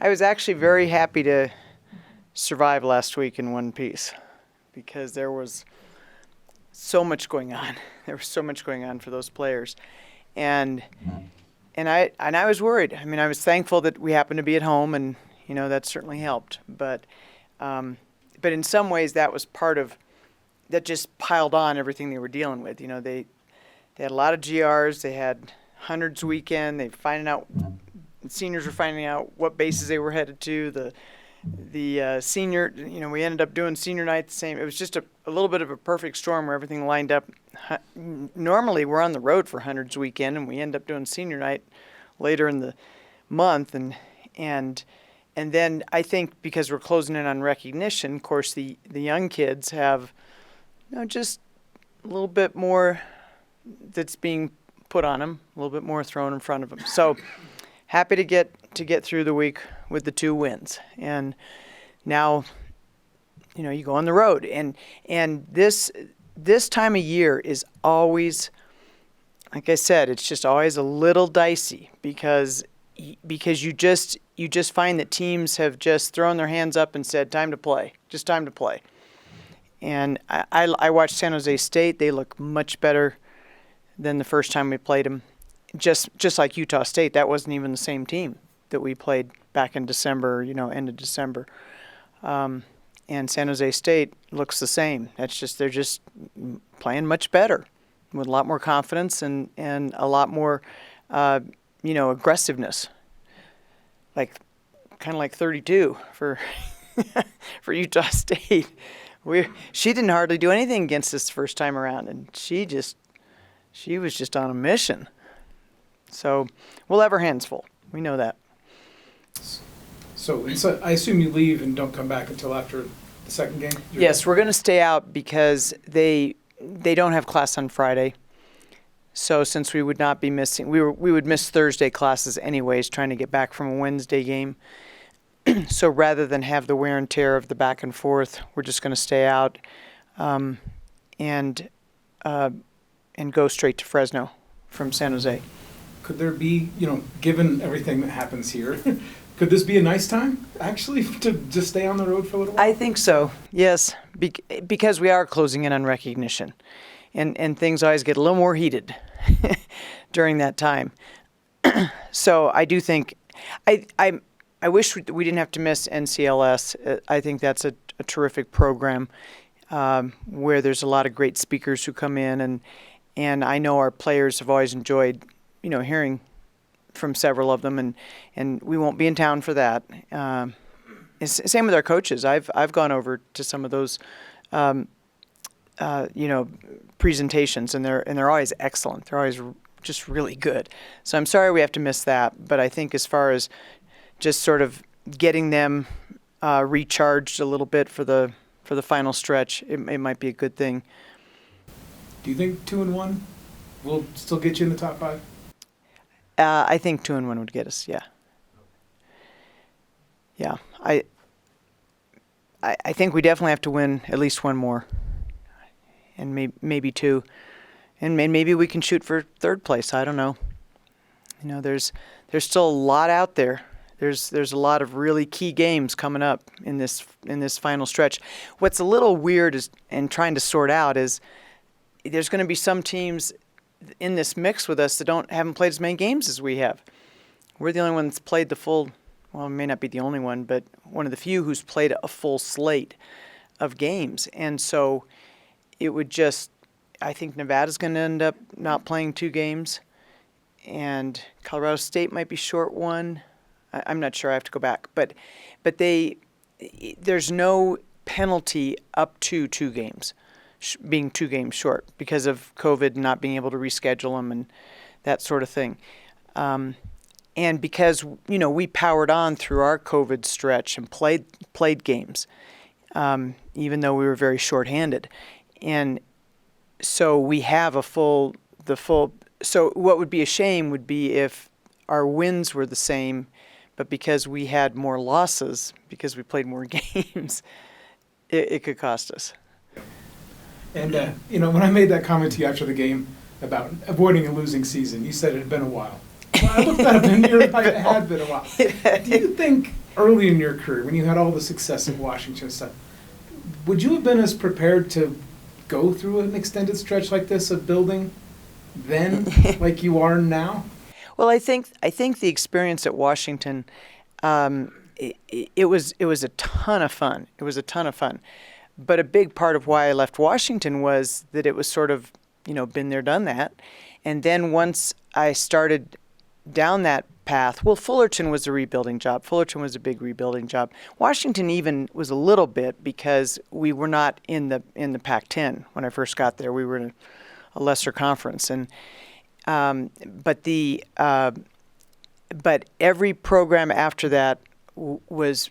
I was actually very happy to survive last week in one piece because there was so much going on. There was so much going on for those players. And I was worried. I mean, I was thankful that we happened to be at home, and that certainly helped. But in some ways, that was part of that. Just piled on everything they were dealing with. They had a lot of GRs. They had hundreds weekend. Seniors were finding out what bases they were headed to. The senior, we ended up doing senior night the same. It was just a little bit of a perfect storm where everything lined up. Normally we're on the road for hundreds weekend, and we end up doing senior night later in the month, and then I think because we're closing in on recognition, of course the young kids have just a little bit more that's being put on them, a little bit more thrown in front of them. So happy to get through the week with the 2 wins, and now you go on the road, and this time of year is always, like I said, it's just always a little dicey because you just find that teams have just thrown their hands up and said time to play. And I watched San Jose State. They look much better than the first time we played them. Just like Utah State, that wasn't even the same team that we played back in December, end of December. And San Jose State looks the same. They're just playing much better with a lot more confidence and a lot more, aggressiveness. Kind of like 32 for for Utah State. She didn't hardly do anything against us the first time around, and she was just on a mission. So we'll have our hands full. We know that. So I assume you leave and don't come back until after the second game? Yes, we're going to stay out because they don't have class on Friday. So since we would not be missing, we would miss Thursday classes anyways, trying to get back from a Wednesday game. So rather than have the wear and tear of the back and forth, we're just going to stay out and go straight to Fresno from San Jose. Could there be, given everything that happens here, could this be a nice time, actually, to just stay on the road for a little while? I think so, yes, because we are closing in on recognition, and things always get a little more heated during that time. So I do think, I wish we didn't have to miss NCLS. I think that's a terrific program where there's a lot of great speakers who come in, and I know our players have always enjoyed hearing from several of them, and we won't be in town for that. Same with our coaches. I've gone over to some of those, presentations, and they're always excellent. They're always just really good. So I'm sorry we have to miss that, but I think as far as just sort of getting them recharged a little bit for the final stretch, it might be a good thing. Do you think 2-1 will still get you in the top 5? I think 2-1 would get us. Yeah. I think we definitely have to win at least one more, and maybe 2, and maybe we can shoot for 3rd place. I don't know. There's still a lot out there. There's a lot of really key games coming up in this final stretch. What's a little weird and trying to sort out is there's going to be some teams in this mix with us that haven't played as many games as we have. We're the only one that's played the full, well, we may not be the only one, but one of the few who's played a full slate of games. And so it would I think Nevada's going to end up not playing 2 games, and Colorado State might be short 1. I'm not sure. I have to go back. But there's no penalty up to 2 games. Being 2 games short because of COVID, not being able to reschedule them and that sort of thing. And because, we powered on through our COVID stretch and played games, even though we were very shorthanded. And so we have so what would be a shame would be if our wins were the same, but because we had more losses, because we played more games, it could cost us. And, when I made that comment to you after the game about avoiding a losing season, you said it had been a while. Well, I looked that up and it had been a while. Do you think early in your career, when you had all the success at Washington and stuff, would you have been as prepared to go through an extended stretch like this of building then like you are now? Well, I think the experience at Washington, it was a ton of fun. It was a ton of fun, but a big part of why I left Washington was that it was sort of, been there, done that, and then once I started down that path, well, Fullerton was a rebuilding job. Fullerton was a big rebuilding job. Washington even was a little bit because we were not in the Pac-10 when I first got there. We were in a lesser conference, and but every program after that was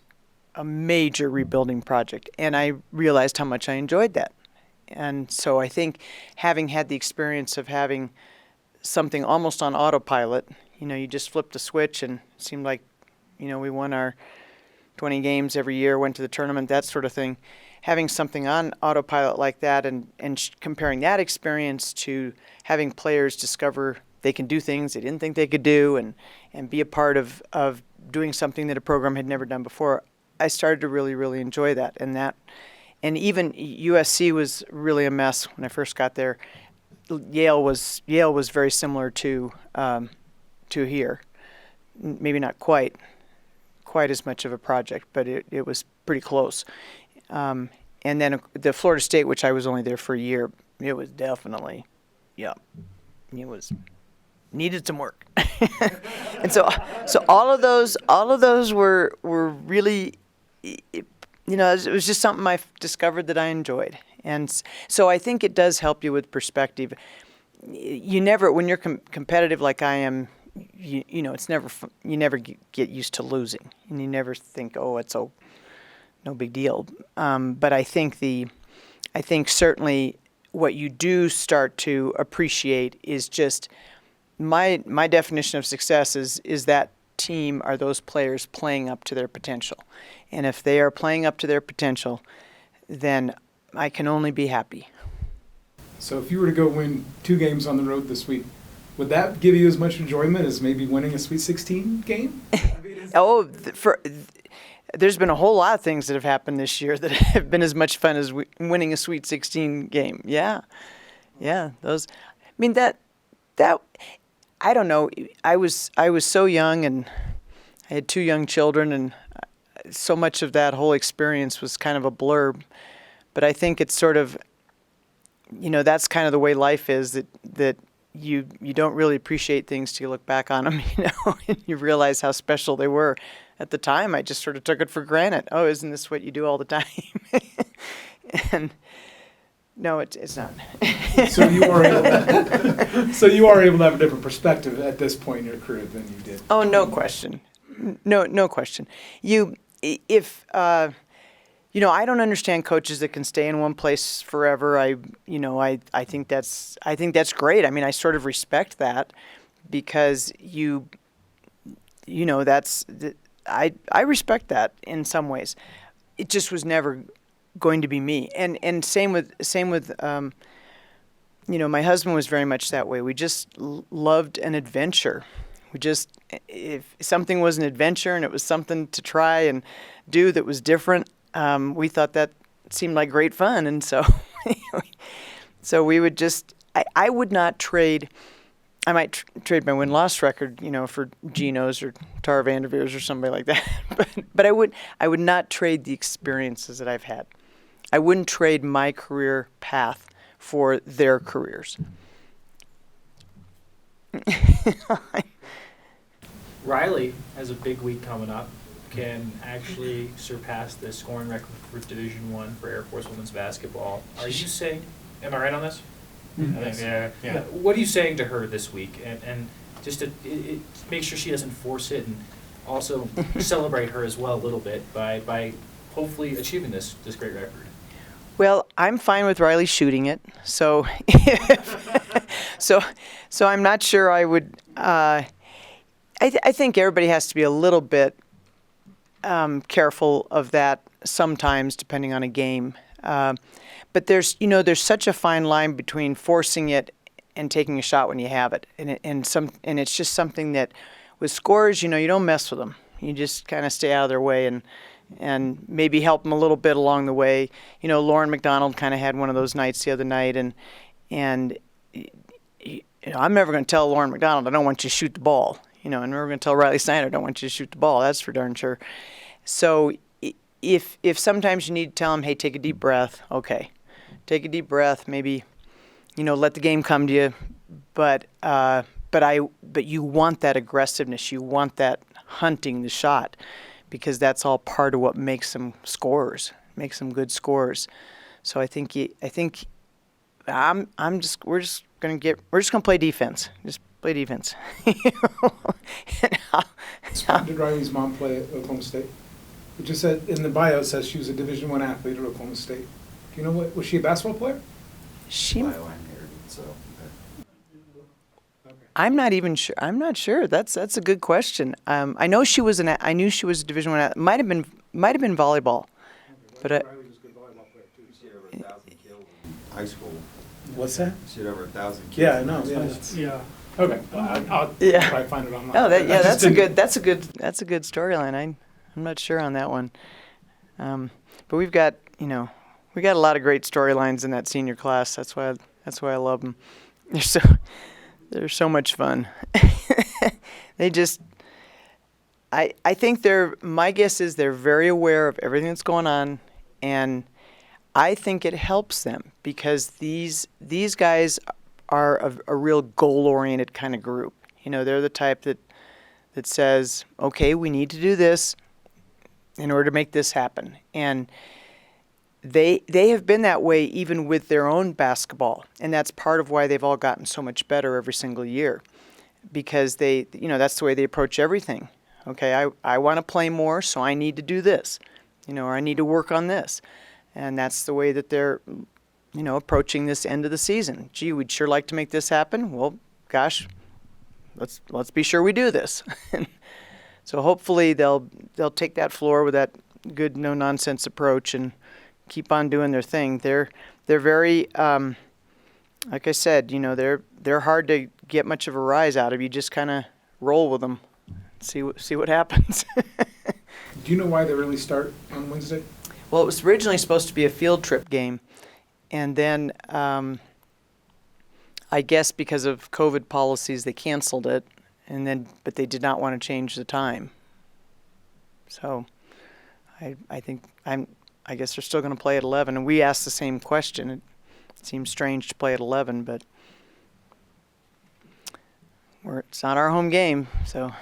a major rebuilding project, and I realized how much I enjoyed that. And so I think having had the experience of having something almost on autopilot, you just flipped a switch and it seemed like, we won our 20 games every year, went to the tournament, that sort of thing. Having something on autopilot like that and comparing that experience to having players discover they can do things they didn't think they could do and be a part of doing something that a program had never done before, I started to really, really enjoy that. And even USC was really a mess when I first got there. Yale was very similar to here. Maybe not quite as much of a project, but it was pretty close. And then the Florida State, which I was only there for a year, it was definitely, it was needed some work. And so all of those were really, it was just something I discovered that I enjoyed. And so I think it does help you with perspective. You never, when you're competitive like I am, it's never you never get used to losing, and you never think, oh, it's no big deal. But I think certainly what you do start to appreciate is just my definition of success is that team are those players playing up to their potential, and if they are playing up to their potential, then I can only be happy. So if you were to go win 2 games on the road this week, would that give you as much enjoyment as maybe winning a Sweet 16 game? There's been a whole lot of things that have happened this year that have been as much fun as winning a Sweet 16 game. Yeah, those. I mean that. I don't know. I was so young, and I had 2 young children, and so much of that whole experience was kind of a blur. But I think it's sort of, that's kind of the way life is, that you don't really appreciate things till you look back on them, and you realize how special they were. At the time, I just sort of took it for granted. Oh, isn't this what you do all the time? And no, it's not. So you are able to have a different perspective at this point in your career than you did. Oh, no question. No question. I don't understand coaches that can stay in one place forever. I think that's great. I mean, I sort of respect that because I respect that in some ways. It just was never going to be me. And same with my husband was very much that way. We just loved an adventure. If something was an adventure and it was something to try and do that was different, we thought that seemed like great fun. And so we would just, I would not trade. I might trade my win-loss record, for Geno's or Tara Vanderveer's or somebody like that. But I would not trade the experiences that I've had. I wouldn't trade my career path for their careers. Riley has a big week coming up. Can actually surpass the scoring record for Division I for Air Force women's basketball. Are you saying? Am I right on this? Mm-hmm. I think, yeah. What are you saying to her this week? And just to make sure she doesn't force it, and also celebrate her as well a little bit by hopefully achieving this great record. Well, I'm fine with Riley shooting it, so so I'm not sure I would. I think everybody has to be a little bit careful of that sometimes, depending on a game. But there's such a fine line between forcing it and taking a shot when you have it, and it's just something that with scores, you don't mess with them. You just kind of stay out of their way and maybe help them a little bit along the way. Lauren McDonald kind of had one of those nights the other night, and I'm never going to tell Lauren McDonald I don't want you to shoot the ball. I'm never going to tell Riley Snyder I don't want you to shoot the ball. That's for darn sure. So if sometimes you need to tell them, hey, take a deep breath. Okay, take a deep breath. Maybe let the game come to you, but you want that aggressiveness. You want that hunting the shot, because that's all part of what makes them scorers, makes them good scorers. So we're just gonna play defense. Just play defense. Did Riley's mom play at Oklahoma State? It just said in the bio, it says she was a Division I athlete at Oklahoma State. Do you know was she a basketball player? I'm not even sure. I'm not sure. That's a good question. I know she was I knew she was a Division I. Might have been volleyball, but Riley was a good volleyball player too. She had over 1,000 kills in high school. What's that? She had over 1,000 kills. Yeah, I know. Yeah. Okay. I'll probably find it online. Oh, that's a good storyline. I'm not sure on that one. But we've got a lot of great storylines in that senior class. That's why I love them. They're so much fun. They just, I think my guess is they're very aware of everything that's going on, and I think it helps them because these guys are a real goal-oriented kind of group. They're the type that says, okay, we need to do this in order to make this happen. And they have been that way even with their own basketball, and that's part of why they've all gotten so much better every single year, because that's the way they approach everything. Okay, I want to play more, so I need to do this, or I need to work on this, and that's the way that they're, approaching this end of the season. Gee, we'd sure like to make this happen. Well, gosh, let's be sure we do this. So hopefully they'll take that floor with that good no nonsense approach and keep on doing their thing. They're very, like I said, they're hard to get much of a rise out of. You just kind of roll with them, see what happens. Do you know why they really start on Wednesday? Well, it was originally supposed to be a field trip game, and then I guess because of COVID policies, they canceled it, but they did not want to change the time. So I guess they're still going to play at 11. And we asked the same question. It seems strange to play at 11, but it's not our home game, so.